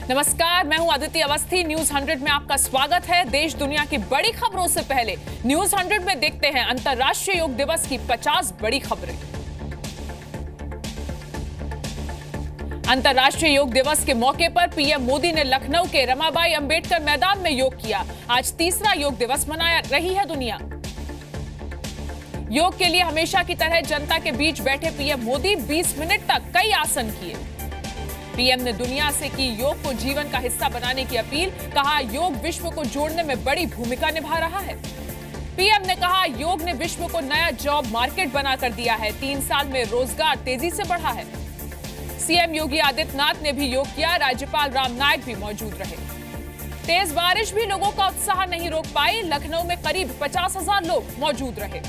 नमस्कार, मैं हूं अदिति अवस्थी। न्यूज 100 में आपका स्वागत है। देश दुनिया की बड़ी खबरों से पहले न्यूज 100 में देखते हैं अंतर्राष्ट्रीय योग दिवस की 50 बड़ी खबरें। अंतर्राष्ट्रीय योग दिवस के मौके पर पीएम मोदी ने लखनऊ के रमाबाई अंबेडकर मैदान में योग किया। आज तीसरा योग दिवस मना रही है दुनिया। योग के लिए हमेशा की तरह जनता के बीच बैठे पीएम मोदी 20 मिनट तक कई आसन किए। पीएम ने दुनिया से की योग को जीवन का हिस्सा बनाने की अपील। कहा, योग विश्व को जोड़ने में बड़ी भूमिका निभा रहा है। पीएम ने कहा, योग ने विश्व को नया जॉब मार्केट बनाकर दिया है। 3 साल में रोजगार तेजी से बढ़ा है। सीएम योगी आदित्यनाथ ने भी योग किया। राज्यपाल राम नाईक भी मौजूद रहे। तेज बारिश भी लोगों का उत्साह नहीं रोक पाई। लखनऊ में करीब 50,000 लोग मौजूद रहे।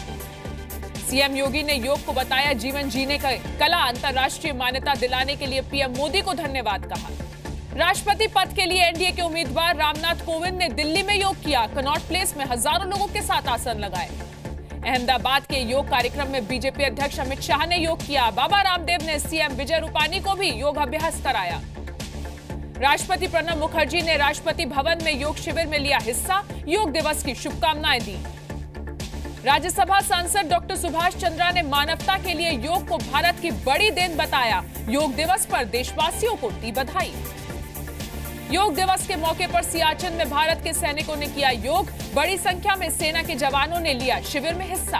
सीएम योगी ने योग को बताया जीवन जीने का कला। अंतर्राष्ट्रीय मान्यता दिलाने के लिए पीएम मोदी को धन्यवाद कहा। राष्ट्रपति पद के लिए एनडीए के उम्मीदवार रामनाथ कोविंद ने दिल्ली में योग किया। कनॉट प्लेस में हजारों लोगों के साथ आसन लगाए। अहमदाबाद के योग कार्यक्रम में बीजेपी अध्यक्ष अमित शाह ने योग किया। बाबा रामदेव ने सीएम विजय रूपानी को भी योगाभ्यास कराया। राष्ट्रपति प्रणब मुखर्जी ने राष्ट्रपति भवन में योग शिविर में लिया हिस्सा। योग दिवस की शुभकामनाएं दी। राज्यसभा सांसद डॉक्टर सुभाष चंद्रा ने मानवता के लिए योग को भारत की बड़ी देन बताया। योग दिवस पर देशवासियों को दी बधाई। योग दिवस के मौके पर सियाचिन में भारत के सैनिकों ने किया योग। बड़ी संख्या में सेना के जवानों ने लिया शिविर में हिस्सा।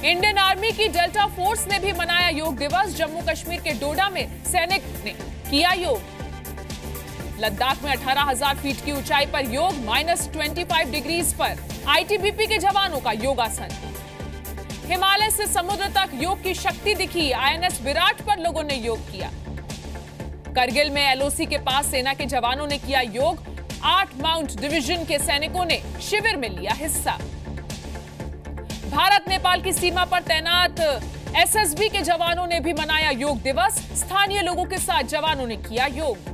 इंडियन आर्मी की डेल्टा फोर्स ने भी मनाया योग दिवस। जम्मू कश्मीर के डोडा में सैनिक ने किया योग। लद्दाख में 18,000 फीट की ऊंचाई पर योग। -25 डिग्रीज पर आईटीबीपी के जवानों का योगासन। हिमालय से समुद्र तक योग की शक्ति दिखी। आईएनएस विराट पर लोगों ने योग किया। करगिल में एलओसी के पास सेना के जवानों ने किया योग। 8 माउंट डिवीजन के सैनिकों ने शिविर में लिया हिस्सा। भारत नेपाल की सीमा पर तैनात एसएसबी के जवानों ने भी मनाया योग दिवस। स्थानीय लोगों के साथ जवानों ने किया योग।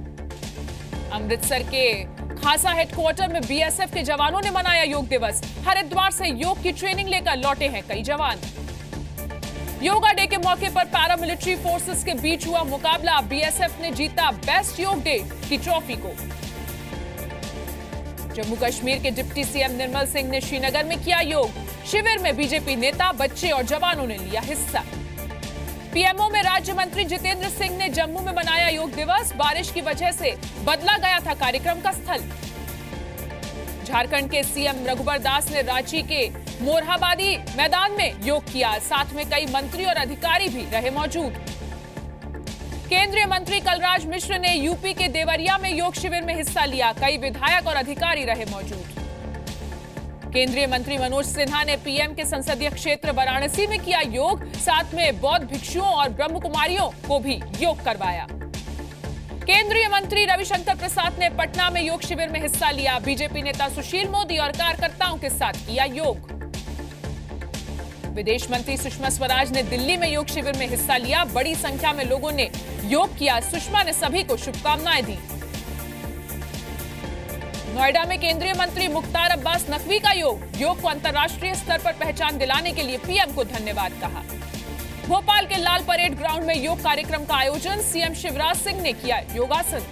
अमृतसर के खासा हेडक्वार्टर में बीएसएफ के जवानों ने मनाया योग दिवस। हरिद्वार से योग की ट्रेनिंग लेकर लौटे हैं कई जवान। योगा डे के मौके पर पैरामिलिट्री फोर्सेस के बीच हुआ मुकाबला। बीएसएफ ने जीता बेस्ट योग डे की ट्रॉफी को। जम्मू कश्मीर के डिप्टी सीएम निर्मल सिंह ने श्रीनगर में किया योग। शिविर में बीजेपी नेता, बच्चे और जवानों ने लिया हिस्सा। पीएमओ में राज्य मंत्री जितेंद्र सिंह ने जम्मू में मनाया योग दिवस। बारिश की वजह से बदला गया था कार्यक्रम का स्थल। झारखंड के सीएम रघुवर दास ने रांची के मोरहाबादी मैदान में योग किया। साथ में कई मंत्री और अधिकारी भी रहे मौजूद। केंद्रीय मंत्री कलराज मिश्र ने यूपी के देवरिया में योग शिविर में हिस्सा लिया। कई विधायक और अधिकारी रहे मौजूद। केंद्रीय मंत्री मनोज सिन्हा ने पीएम के संसदीय क्षेत्र वाराणसी में किया योग। साथ में बौद्ध भिक्षुओं और ब्रह्मकुमारियों को भी योग करवाया। केंद्रीय मंत्री रविशंकर प्रसाद ने पटना में योग शिविर में हिस्सा लिया। बीजेपी नेता सुशील मोदी और कार्यकर्ताओं के साथ किया योग। विदेश मंत्री सुषमा स्वराज ने दिल्ली में योग शिविर में हिस्सा लिया। बड़ी संख्या में लोगों ने योग किया। सुषमा ने सभी को शुभकामनाएं दी। नोएडा में केंद्रीय मंत्री मुख्तार अब्बास नकवी का योग को अंतर्राष्ट्रीय स्तर पर पहचान दिलाने के लिए पीएम को धन्यवाद कहा। भोपाल के लाल परेड ग्राउंड में योग कार्यक्रम का आयोजन। सीएम शिवराज सिंह ने किया योगासन।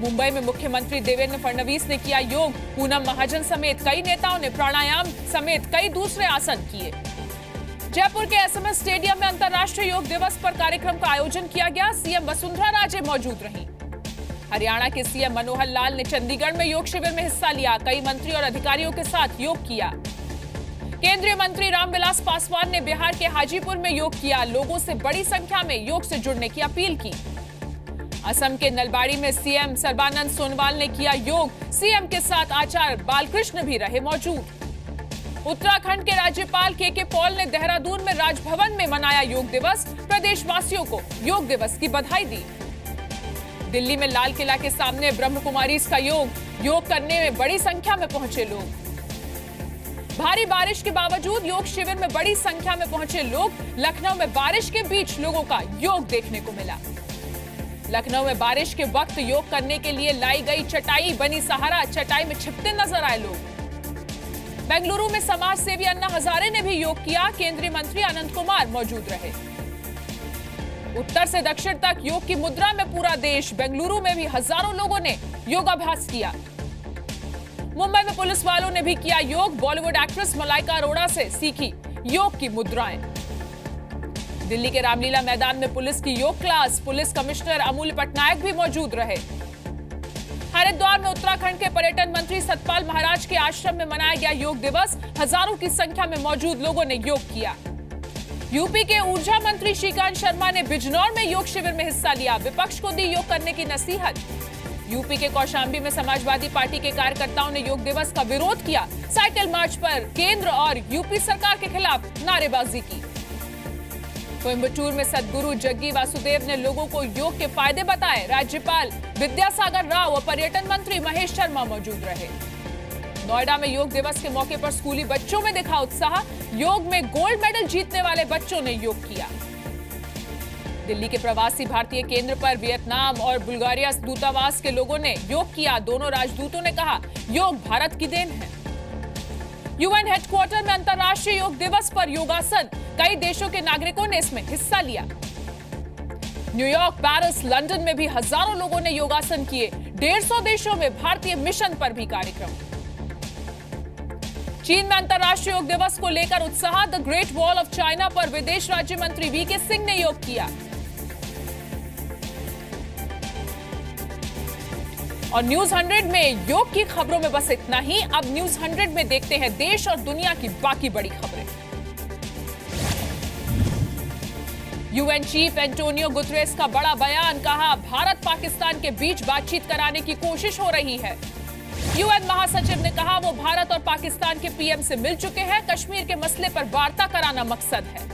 मुंबई में मुख्यमंत्री देवेंद्र फडणवीस ने किया योग। पूनम महाजन समेत कई नेताओं ने प्राणायाम समेत कई दूसरे आसन किए। जयपुर के एसएमएस स्टेडियम में अंतर्राष्ट्रीय योग दिवस पर कार्यक्रम का आयोजन किया गया। सीएम वसुंधरा राजे मौजूद रहीं। हरियाणा के सीएम मनोहर लाल ने चंडीगढ़ में योग शिविर में हिस्सा लिया। कई मंत्री और अधिकारियों के साथ योग किया। केंद्रीय मंत्री रामविलास पासवान ने बिहार के हाजीपुर में योग किया। लोगों से बड़ी संख्या में योग से जुड़ने की अपील की। असम के नलबाड़ी में सीएम सर्बानंद सोनोवाल ने किया योग। सीएम के साथ आचार्य बालकृष्ण भी रहे मौजूद। उत्तराखंड के राज्यपाल के पॉल ने देहरादून में राजभवन में मनाया योग दिवस। प्रदेशवासियों को योग दिवस की बधाई दी। दिल्ली में लाल किला के सामने ब्रह्मकुमारीज का योग करने में बड़ी संख्या में पहुंचे लोग। भारी बारिश के बावजूद योग शिविर में बड़ी संख्या में पहुंचे लोग। लखनऊ में बारिश के बीच लोगों का योग देखने को मिला। लखनऊ में बारिश के वक्त योग करने के लिए लाई गई चटाई बनी सहारा। चटाई में छिपते नजर आए लोग। बेंगलुरु में समाज सेवी अन्ना हजारे ने भी योग किया। केंद्रीय मंत्री अनंत कुमार मौजूद रहे। उत्तर से दक्षिण तक योग की मुद्रा में पूरा देश। बेंगलुरु में भी हजारों लोगों ने योगाभ्यास किया। मुंबई में पुलिस वालों ने भी किया योग। बॉलीवुड एक्ट्रेस मलाइका अरोड़ा से सीखी योग की मुद्राएं। दिल्ली के रामलीला मैदान में पुलिस की योग class. Police commissioner Amulya Patnaik भी मौजूद रहे। हरिद्वार में उत्तराखंड के पर्यटन मंत्री सतपाल महाराज के आश्रम में मनाया गया योग दिवस। हजारों की संख्या में मौजूद लोगों ने योग किया। यूपी के ऊर्जा मंत्री श्रीकांत शर्मा ने बिजनौर में योग शिविर में हिस्सा लिया। विपक्ष को दी योग करने की नसीहत। यूपी के कौशाम्बी में समाजवादी पार्टी के कार्यकर्ताओं ने योग दिवस का विरोध किया। साइकिल मार्च पर केंद्र और यूपी सरकार के खिलाफ नारेबाजी की। कोयंबटूर में सद्गुरु जग्गी वासुदेव ने लोगों को योग के फायदे बताए। राज्यपाल विद्यासागर राव और पर्यटन मंत्री महेश शर्मा मौजूद रहे। नोएडा में योग दिवस के मौके पर स्कूली बच्चों में दिखा उत्साह। योग में गोल्ड मेडल जीतने वाले बच्चों ने योग किया। दिल्ली के प्रवासी भारतीय केंद्र पर वियतनाम और बुल्गारिया दूतावास के लोगों ने योग किया। दोनों राजदूतों ने कहा योग भारत की देन है। यूएन हेडक्वार्टर में अंतर्राष्ट्रीय योग दिवस पर योगासन। कई देशों के नागरिकों ने इसमें हिस्सा लिया। न्यूयॉर्क, पेरिस, लंदन में भी हजारों लोगों ने योगासन किए। 150 देशों में भारतीय मिशन पर भी कार्यक्रम। चीन में अंतर्राष्ट्रीय योग दिवस को लेकर उत्साह। The great wall of China पर विदेश राज्य मंत्री वीके सिंह ने योग किया। और न्यूज 100 में योग की खबरों में बस इतना ही। अब न्यूज 100 में देखते हैं देश और दुनिया की बाकी बड़ी खबरें। यूएन चीफ एंटोनियो गुतरेस का बड़ा बयान। कहा भारत पाकिस्तान के बीच बातचीत कराने की कोशिश हो रही है। यूएन महासचिव ने कहा वो भारत और पाकिस्तान के पीएम से मिल चुके हैं। कश्मीर के मसले पर वार्ता कराना मकसद है।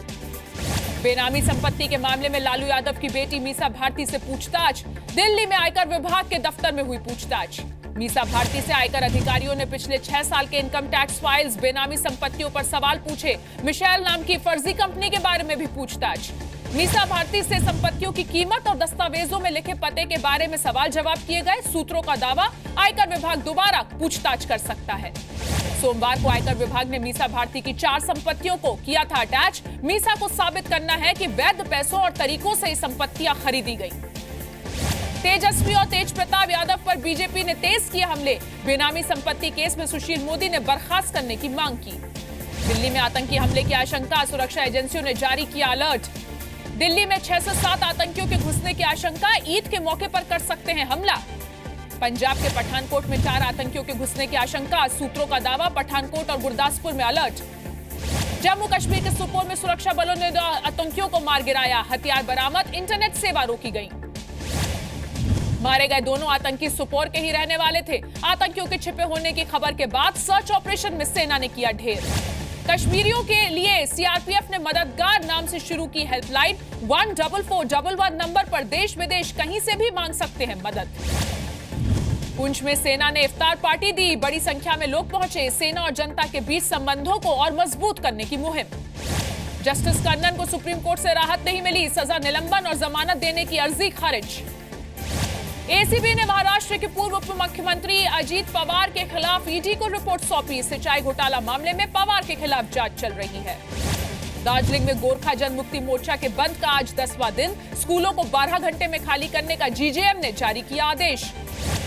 बेनामी संपत्ति के मामले में लालू यादव की बेटी मीसा भारती से पूछताछ। दिल्ली में आयकर विभाग के दफ्तर में हुई पूछताछ। मीसा भारती से आयकर अधिकारियों ने पिछले 6 साल के इनकम टैक्स फाइल्स, बेनामी संपत्तियों पर सवाल पूछे। मिशेल नाम की फर्जी कंपनी के बारे में भी पूछताछ। मीसा भारती से संपत्तियों की कीमत और दस्तावेजों में लिखे पते के बारे में सवाल जवाब किए गए। सूत्रों का दावा, आयकर विभाग दोबारा पूछताछ कर सकता है। सोमवार को आयकर विभाग ने मीसा भारती की 4 संपत्तियों को किया था अटैच। मीसा को साबित करना है कि वैध पैसों और तरीकों से ये संपत्तियां खरीदी गई। तेजस्वी और तेज प्रताप यादव पर बीजेपी ने तेज किए हमले। बेनामी संपत्ति केस में सुशील मोदी ने बर्खास्त करने की मांग की। दिल्ली में आतंकी हमले की आशंका, सुरक्षा एजेंसियों ने जारी किया अलर्ट। दिल्ली में 6 से 7 आतंकियों के घुसने की आशंका, ईद के मौके पर कर सकते हैं हमला। पंजाब के पठानकोट में 4 आतंकियों के घुसने की आशंका, सूत्रों का दावा, पठानकोट और गुरदासपुर में अलर्ट। जम्मू कश्मीर के सुपोर में सुरक्षा बलों ने 2 आतंकियों को मार गिराया। हथियार बरामद, इंटरनेट सेवा रोकी गई। मारे गए दोनों आतंकी सुपोर के ही रहने वाले थे। आतंकियों के छिपे होने की खबर के बाद सर्च ऑपरेशन में सेना ने किया ढेर। कश्मीरियों के लिए सीआरपीएफ ने मददगार नाम से शुरू की हेल्पलाइन। 14411 नंबर पर देश विदेश कहीं से भी मांग सकते हैं मदद। पुंछ में सेना ने इफ्तार पार्टी दी। बड़ी संख्या में लोग पहुंचे। सेना और जनता के बीच संबंधों को और मजबूत करने की मुहिम। जस्टिस कन्नन को सुप्रीम कोर्ट से राहत नहीं मिली। सजा निलंबन और जमानत देने की अर्जी खारिज। एसीबी ने महाराष्ट्र के पूर्व उप मुख्यमंत्री अजीत पवार के खिलाफ ईडी को रिपोर्ट सौंपी। सिंचाई घोटाला मामले में पवार के खिलाफ जांच चल रही है। दार्जिलिंग में गोरखा जनमुक्ति मोर्चा के बंद का आज 10वां दिन। स्कूलों को 12 घंटे में खाली करने का जीजेएम ने जारी किया आदेश।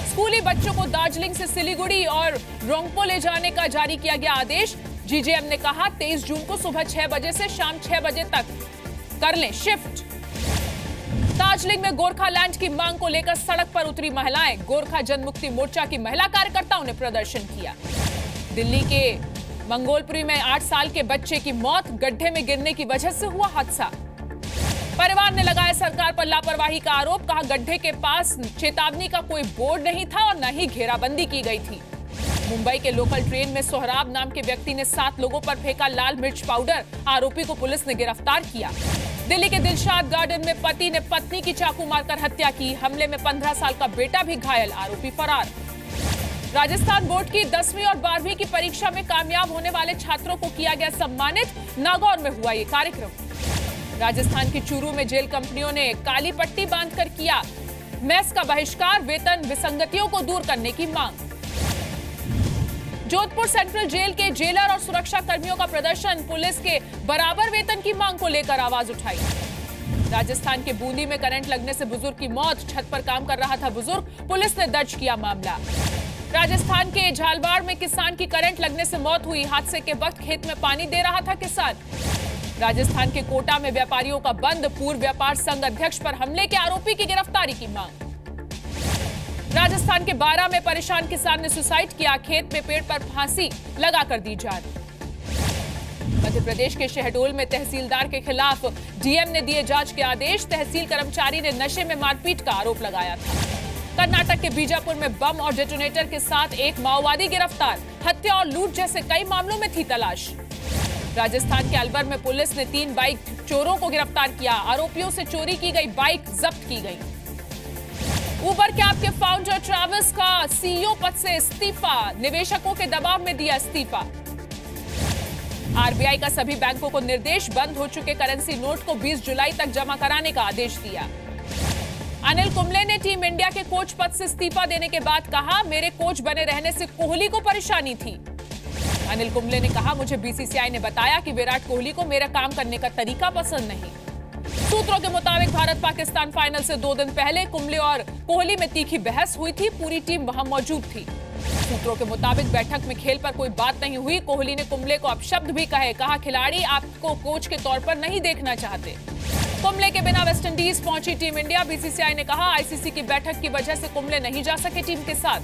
स्कूली बच्चों को दार्जिलिंग से सिलीगुड़ी और रोंगपो ले जाने का जारी किया गया आदेश। जीजेएम ने कहा 23 जून को सुबह 6 बजे से शाम 6 बजे तक कर लें शिफ्ट। दार्जिलिंग में गोरखालैंड की मांग को लेकर सड़क पर उतरी महिलाएं। गोरखा जनमुक्ति मोर्चा की महिला कार्यकर्ताओं ने प्रदर्शन किया। दिल्ली के मंगोलपुरी में 8 साल के बच्चे की मौत, गड्ढे में गिरने की वजह से हुआ हादसा। परिवार ने लगाया सरकार पर लापरवाही का आरोप। कहा गड्ढे के पास चेतावनी का कोई बोर्ड नहीं था और न ही घेराबंदी की गई थी। मुंबई के लोकल ट्रेन में सोहराब नाम के व्यक्ति ने 7 लोगों पर फेंका लाल मिर्च पाउडर। आरोपी को पुलिस ने गिरफ्तार किया। दिल्ली के दिलशाद गार्डन में पति ने पत्नी की चाकू मारकर हत्या की। हमले में 15 साल का बेटा भी घायल, आरोपी फरार। राजस्थान बोर्ड की 10वीं और 12वीं की परीक्षा में कामयाब होने वाले छात्रों को किया गया सम्मानित। नागौर में हुआ ये कार्यक्रम। राजस्थान की चूरू में जेल कंपनियों ने काली पट्टी बांधकर किया मेस का बहिष्कार। वेतन विसंगतियों को दूर करने की मांग। जोधपुर सेंट्रल जेल के जेलर और सुरक्षा कर्मियों का प्रदर्शन। पुलिस के बराबर वेतन की मांग को लेकर आवाज उठाई। राजस्थान के बूंदी में करंट लगने से बुजुर्ग की मौत, छत पर काम कर रहा था बुजुर्ग, पुलिस ने दर्ज किया मामला। राजस्थान के झालवाड़ में किसान की करंट लगने से मौत हुई, हादसे के वक्त खेत में पानी दे रहा था किसान। राजस्थान के कोटा में व्यापारियों का बंद, पूर्व व्यापार संघ अध्यक्ष पर हमले के आरोपी की गिरफ्तारी की मांग। राजस्थान के बारां में परेशान किसान ने सुसाइड किया, खेत में पेड़ पर फांसी लगाकर दी जान। मध्य प्रदेश के शहडोल में तहसीलदार के खिलाफ डीएम ने दिए जांच के आदेश, तहसील कर्मचारी ने नशे में मारपीट का आरोप लगाया था। कर्नाटक के बीजापुर में बम और डेटोनेटर के साथ एक माओवादी गिरफ्तार, हत्या और लूट जैसे कई मामलों में थी तलाश। राजस्थान के अलवर में पुलिस ने 3 बाइक चोरों को गिरफ्तार किया, आरोपियों से चोरी की गई बाइक जब्त की गई। उबर कैब के फाउंडर ट्रैविस का सीईओ पद से इस्तीफा, निवेशकों के दबाव में दिया इस्तीफा। आरबीआई का सभी बैंकों को निर्देश, बंद हो चुके करेंसी नोट को 20 जुलाई तक जमा कराने का आदेश दिया। अनिल कुंबले ने टीम इंडिया के कोच पद से इस्तीफा देने के बाद कहा, मेरे कोच बने रहने से कोहली को परेशानी थी। अनिल कुंबले ने कहा, मुझे बीसीसीआई ने बताया कि विराट कोहली को मेरा काम करने का तरीका पसंद नहीं। सूत्रों के मुताबिक भारत पाकिस्तान फाइनल से 2 दिन पहले कुंबले और कोहली में तीखी बहस हुई थी, पूरी टीम वहां मौजूद थी। सूत्रों के मुताबिक बैठक में खेल पर कोई बात नहीं हुई, कोहली ने कुंबले को अपशब्द भी कहा खिलाड़ी आपको कोच के तौर पर नहीं देखना चाहते। कुंबले के बिना वेस्टइंडीज पहुंची टीम इंडिया, बीसीसीआई ने कहा आईसीसी की बैठक की वजह से कुंबले नहीं जा सके टीम के साथ।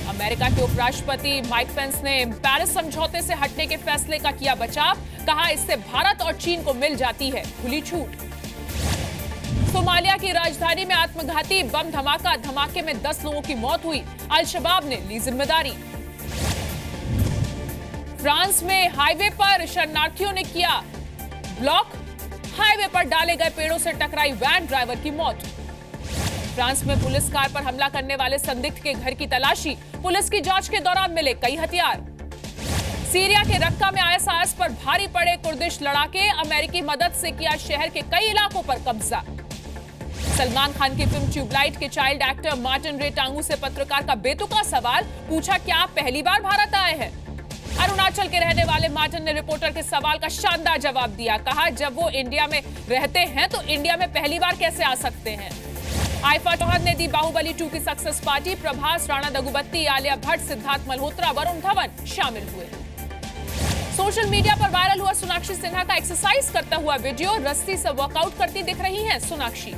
अमेरिका के उपराष्ट्रपति माइक पेंस ने पेरिस समझौते से हटने के फैसले का किया बचाव, कहा इससे भारत और चीन को मिल जाती है खुली छूट। सोमालिया की राजधानी में आत्मघाती बम धमाका, धमाके में 10 लोगों की मौत हुई, अल शबाब ने ली जिम्मेदारी। फ्रांस में हाईवे पर शरणार्थियों ने किया ब्लॉक, हाईवे पर डाले गए पेड़ों से टकराई वैन, ड्राइवर की मौत। फ्रांस में पुलिस कार पर हमला करने वाले संदिग्ध के घर की तलाशी, पुलिस की जांच के दौरान मिले कई हथियार। सीरिया के रक्का में आईएसआईएस पर भारी पड़े कुर्दिश लड़ाके, अमेरिकी मदद से किया शहर के कई इलाकों पर कब्जा। सलमान खान की फिल्म ट्यूबलाइट के चाइल्ड एक्टर मार्टिन रे टांगू से पत्रकार का बेतुका सवाल, पूछा क्या आप पहली बार भारत आए हैं? अरुणाचल के रहने वाले मार्टिन ने रिपोर्टर के सवाल का शानदार जवाब दिया, कहा जब वो इंडिया में रहते हैं तो इंडिया में पहली बार कैसे आ सकते हैं। आइफा चौहान ने दी बाहुबली 2 की सक्सेस पार्टी, प्रभास, राणा दग्गुबत्ती, आलिया भट्ट, सिद्धार्थ मल्होत्रा, वरुण धवन शामिल हुए। सोशल मीडिया पर वायरल हुआ सोनाक्षी सिन्हा का एक्सरसाइज करता हुआ वीडियो, रस्सी से वर्कआउट करती दिख रही हैं सोनाक्षी।